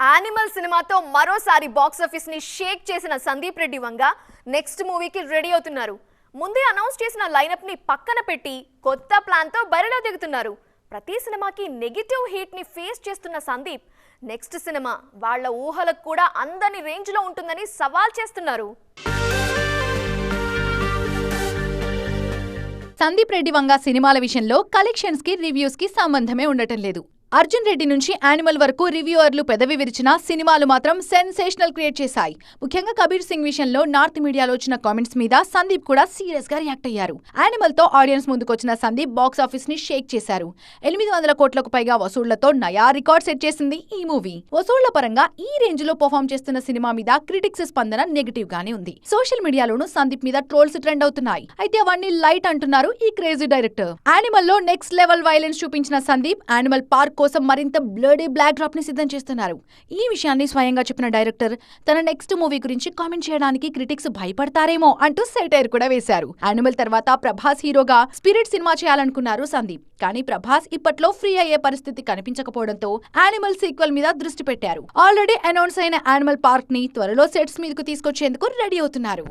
Animal సినిమాతో మరోసారి box office ని షేక్ చేసిన సందీప్ రెడ్డి వంగ నెక్స్ట్ మూవీకి రెడీ అవుతున్నారు. ముందే అనౌన్స్ చేసిన లైనప్ ని పక్కన పెట్టి కొత్త ప్లాన్ తో బరిలో దిగుతున్నారు. ప్రతి సినిమాకి నెగటివ్ హీట్ ని ఫేస్ చేస్తున్న సందీప్ నెక్స్ట్ సినిమా వాళ్ళ ఊహలకు కూడా అందని రేంజ్ లో ఉంటుందని సవాల్ చేస్తున్నారు. సందీప్ రెడ్డి వంగ సినిమాల విషయంలో కలెక్షన్స్ కి రివ్యూస్ కి సంబంధమే ఉండటం లేదు. అర్జున్ రెడ్డి నుంచి యానిమల్ వరకు రివ్యూవర్లు పెదవి విరిచిన సినిమాలు మాత్రం సెన్సేషనల్ క్రియేట్ చేశాయి. ముఖ్యంగా కబీర్ సింగ్ విషయంలో నార్త్ మీడియాలో వచ్చిన కామెంట్స్ మీద సందీప్ కూడా సీరియస్ గా రియాక్ట్ అయ్యారు. యానిమల్ తో ఆడియన్స్ ముందుకొచ్చిన సందీప్ బాక్స్ ఆఫీస్ ని షేక్ చేశారు. 800 కోట్లకు పైగా వసూళ్లతో నయా రికార్డ్ సెట్ చేసింది ఈ మూవీ. వసూళ్ల పరంగా ఈ రేంజ్ లో పర్ఫామ్ చేస్తున్న సినిమా మీద క్రిటిక్స్ స్పందన నెగటివ్ గానే ఉంది. సోషల్ మీడియాలోనూ సందీప్ మీద ట్రోల్స్ ట్రెండ్ అవుతున్నాయి. అయితే అవన్నీ లైట్ అంటున్నారు ఈ క్రేజీ డైరెక్టర్. యానిమల్ లో నెక్స్ట్ లెవెల్ వైలెన్స్ చూపించిన సందీప్ యానిమల్ పార్క్ కోసం మరింత బ్లడీ బ్లాక్ డ్రాప్ ని సిద్ధం చేస్తున్నారు. ఈ విషయాన్ని స్వయంగా చెప్పిన డైరెక్టర్ తన నెక్స్ట్ మూవీ గురించి కామెంట్ చేయడానికి క్రిటిక్స్ భయపడతారేమో అంటూ సెటైర్ కూడా వేశారు. యానిమల్ తర్వాత ప్రభాస్ హీరోగా స్పిరిట్ సినిమా చేయాలనుకున్నారు సందీప్. కానీ ప్రభాస్ ఇప్పట్లో ఫ్రీ అయ్యే పరిస్థితి కనిపించకపోవడంతో యానిమల్ సీక్వెల్ మీద దృష్టి పెట్టారు. ఆల్రెడీ అనౌన్స్ అయిన యానిమల్ పార్క్ ని త్వరలో సెట్స్ మీదకు తీసుకొచ్చేందుకు రెడీ అవుతున్నారు.